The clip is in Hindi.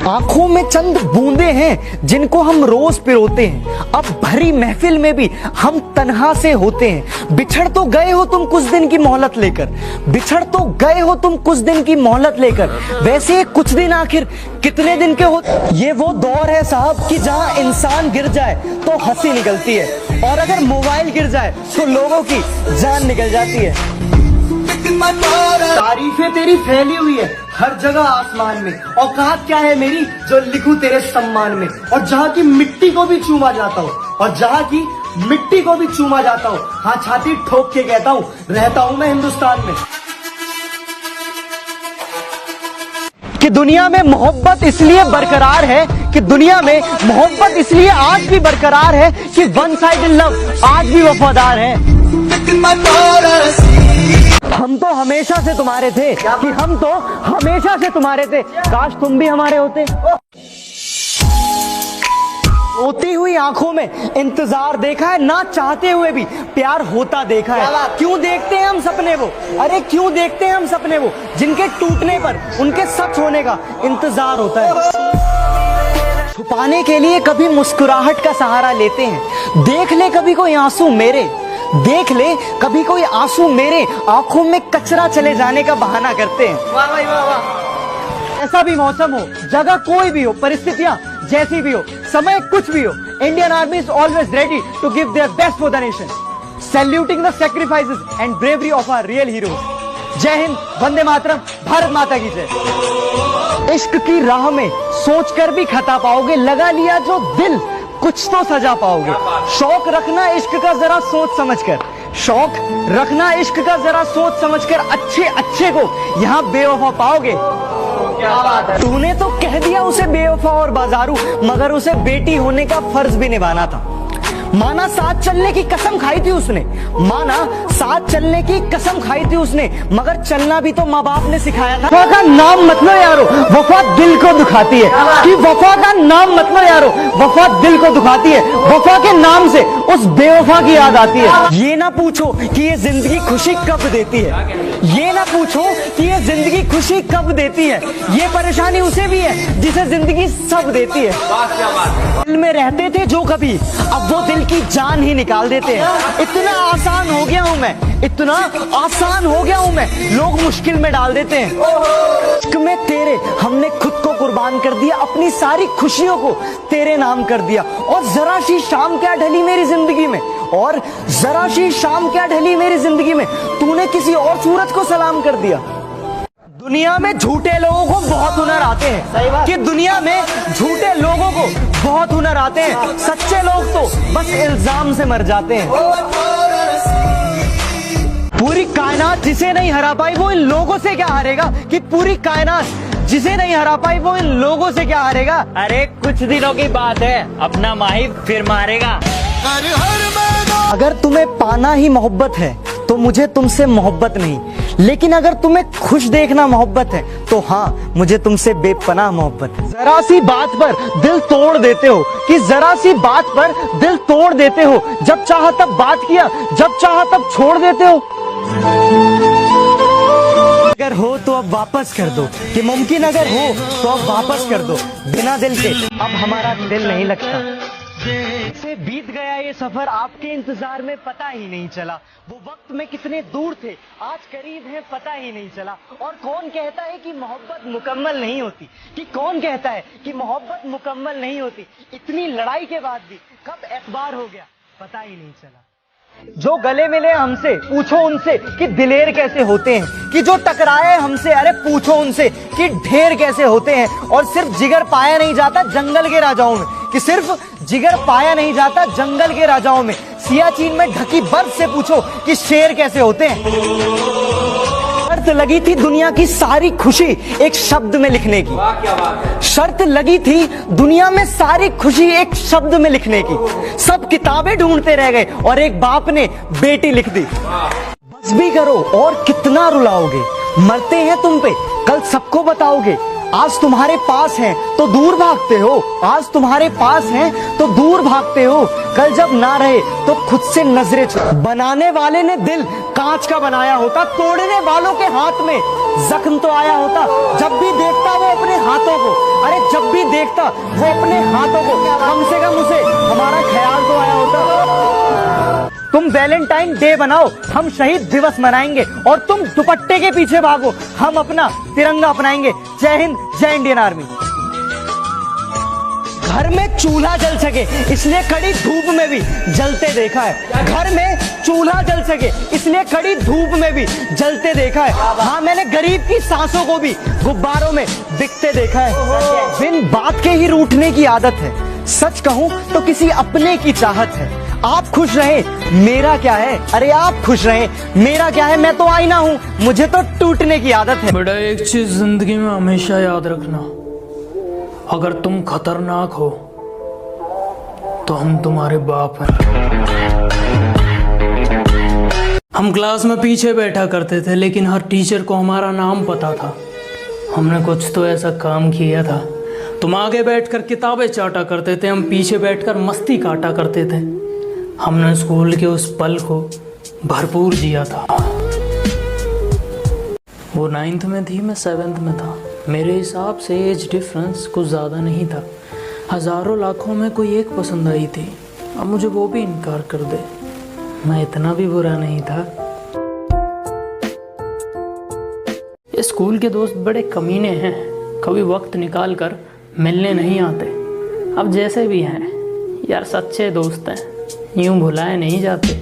आंखों में चंद बूंदे हैं जिनको हम रोज पिरोते हैं। अब भरी महफिल में भी हम तन्हा से होते हैं। बिछड़ तो गए हो तुम कुछ दिन की मोहलत लेकर, बिछड़ तो गए हो तुम कुछ दिन की मोहलत लेकर। वैसे कुछ दिन आखिर कितने दिन के हो। ये वो दौर है साहब कि जहां इंसान गिर जाए तो हंसी निकलती है, और अगर मोबाइल गिर जाए तो लोगों की जान निकल जाती है। तारीफें तेरी फैली हुई है हर जगह आसमान में, औकात क्या है मेरी जो लिखूं तेरे सम्मान में। और जहाँ की मिट्टी को भी चूमा जाता हूँ, और जहाँ की मिट्टी को भी चूमा जाता हूँ, हाँ छाती ठोक के कहता हूँ रहता हूँ मैं हिंदुस्तान में। कि दुनिया में मोहब्बत इसलिए बरकरार है, कि दुनिया में मोहब्बत इसलिए आज भी बरकरार है कि वन साइडेड लव आज भी वफादार है। हम तो हमेशा से तुम्हारे थे, कि हम तो हमेशा से तुम्हारे थे, काश तुम भी हमारे होते। रोती हुई आंखों में इंतजार देखा है, ना चाहते हुए भी प्यार होता देखा है। क्यों देखते हैं हम सपने वो, अरे क्यों देखते हैं हम सपने वो, जिनके टूटने पर उनके सच होने का इंतजार होता है। छुपाने के लिए कभी मुस्कुराहट का सहारा लेते हैं, देख ले कभी कोई आंसू मेरे, देख ले कभी कोई आंसू मेरे, आंखों में कचरा चले जाने का बहाना करते हैं। वाह वाह वाह वाह। ऐसा भी मौसम हो, जगह कोई भी हो, परिस्थितियां जैसी भी हो, समय कुछ भी हो, Indian army is always ready to give their best for the nation, saluting the sacrifices and bravery of our real heroes. जय हिंद, वंदे मातरम, भारत माता की जय। इश्क की राह में सोचकर भी खता पाओगे, लगा लिया जो दिल कुछ तो सजा पाओगे। शौक रखना इश्क का जरा सोच समझकर, शौक रखना इश्क का जरा सोच समझकर, अच्छे अच्छे को यहाँ बेवफा पाओगे। क्या बात है। तूने तो कह दिया उसे बेवफा और बाजारू, मगर उसे बेटी होने का फर्ज भी निभाना था। माना साथ चलने की कसम खाई थी उसने, माना साथ चलने की कसम खाई थी उसने, मगर चलना भी तो माँ बाप ने सिखाया था। वफा का नाम मत लो यारो, वफा दिल को दुखाती है, कि वफा का नाम मत लो यारो, वफा दिल को दुखाती है। वफा के नाम से उस बेवफा की याद आती है। ये ना पूछो कि ये जिंदगी खुशी कब देती है, ये ना पूछो कि ये जिंदगी खुशी कब देती है, ये परेशानी उसे भी है जिसे जिंदगी सब देती है। दिल में रहते थे जो कभी, अब वो दिल की जान ही निकाल देते हैं। इतना आसान हो गया हूं मैं, इतना आसान हो गया हूं मैं, लोग मुश्किल में डाल देते हैं। इश्क में तेरे हमने खुद को कुर्बान कर दिया, अपनी सारी खुशियों को तेरे नाम कर दिया। और जरा सी शाम क्या ढली मेरी जिंदगी में, और जरा सी शाम क्या ढली मेरी जिंदगी में, तूने किसी और सूरज को सलाम कर दिया। दुनिया में झूठे लोगों को बहुत हुनर आते हैं, सही बात। कि दुनिया में झूठे लोगों को बहुत हुनर आते हैं, सच्चे लोग तो बस इल्जाम से मर जाते हैं। पूरी कायनात जिसे नहीं हरा पाई वो इन लोगों से क्या हारेगा, कि पूरी कायनात जिसे नहीं हरा पाई वो इन लोगों से क्या हारेगा। अरे कुछ दिनों की बात है, अपना माही फिर मारेगा। अगर तुम्हें पाना ही मोहब्बत है तो मुझे तुमसे मोहब्बत नहीं, लेकिन अगर तुम्हें खुश देखना मोहब्बत है तो हाँ मुझे तुमसे बेपनाह मोहब्बत है। जरा सी बात पर दिल तोड़ देते हो, कि जरा सी बात पर दिल तोड़ देते हो, जब चाहा तब बात किया, जब चाहा तब छोड़ देते हो। अगर हो तो अब वापस कर दो, कि मुमकिन अगर हो तो अब वापस कर दो, बिना दिल के अब हमारा दिल नहीं लगता। से बीत गया ये सफर आपके इंतजार में पता ही नहीं चला, वो वक्त में कितने दूर थे आज करीब है पता ही नहीं चला। और कौन कहता है कि मोहब्बत मुकम्मल नहीं होती, कि कौन कहता है कि मोहब्बत मुकम्मल नहीं होती, इतनी लड़ाई के बाद भी कब एतबार हो गया पता ही नहीं चला। जो गले मिले हमसे पूछो उनसे कि दिलेर कैसे होते हैं, कि जो टकराए हमसे अरे पूछो उनसे कि ढेर कैसे होते हैं। और सिर्फ जिगर पाया नहीं जाता जंगल के राजाओं में, कि सिर्फ जिगर पाया नहीं जाता जंगल के राजाओं में। सियाचिन में ढकी बर्फ से पूछो कि शेर कैसे होते हैं। शर्त लगी थी दुनिया की सारी खुशी एक शब्द में लिखने की, शर्त लगी थी दुनिया में सारी खुशी एक शब्द में लिखने की। सब किताबें ढूंढते रह गए और एक बाप ने बेटी लिख दी। बस भी करो और कितना रुलाओगे, मरते हैं तुम पे कल सबको बताओगे। आज तुम्हारे पास हैं तो दूर भागते हो, आज तुम्हारे पास हैं तो दूर भागते हो, कल जब ना रहे तो खुद से नजरें छुड़ाओ। बनाने वाले ने दिल कांच का बनाया होता, तोड़ने वालों के हाथ में जख्म तो आया होता। जब भी देखता वो अपने हाथों को, अरे जब भी देखता वो अपने हाथों को, कम से कम उसे हमारा ख्याल तो आया होता। तुम वैलेंटाइन डे बनाओ, हम शहीद दिवस मनाएंगे, और तुम दुपट्टे के पीछे भागो, हम अपना तिरंगा अपनाएंगे। जय हिंद, जय इंडियन आर्मी। घर में चूल्हा जल सके इसलिए कड़ी धूप में भी जलते देखा है। घर में चूल्हा जल सके इसलिए कड़ी धूप में भी जलते देखा है। हाँ, मैंने गरीब की सांसों को भी गुब्बारों में बिकते देखा है। बिन बात के ही रूठने की आदत है, सच कहूं तो किसी अपने की चाहत है। आप खुश रहे मेरा क्या है, अरे आप खुश रहे मेरा क्या है, मैं तो आईना हूं, मुझे तो टूटने की आदत है। बेटा, एक चीज जिंदगी में हमेशा याद रखना, अगर तुम खतरनाक हो तो हम तुम्हारे बाप हैं। हम क्लास में पीछे बैठा करते थे, लेकिन हर टीचर को हमारा नाम पता था। हमने कुछ तो ऐसा काम किया था। तुम आगे बैठकर किताबें चाटा करते थे, हम पीछे बैठकर मस्ती काटा करते थे। हमने स्कूल के उस पल को भरपूर जिया था। वो 9th में थी, मैं 7th में था। मेरे हिसाब से एज डिफरेंस कुछ ज़्यादा नहीं था। हज़ारों लाखों में कोई एक पसंद आई थी, अब मुझे वो भी इनकार कर दे, मैं इतना भी बुरा नहीं था। ये स्कूल के दोस्त बड़े कमीने हैं, कभी वक्त निकाल कर मिलने नहीं आते। अब जैसे भी हैं यार, सच्चे दोस्त हैं, यूं भुलाए नहीं जाते।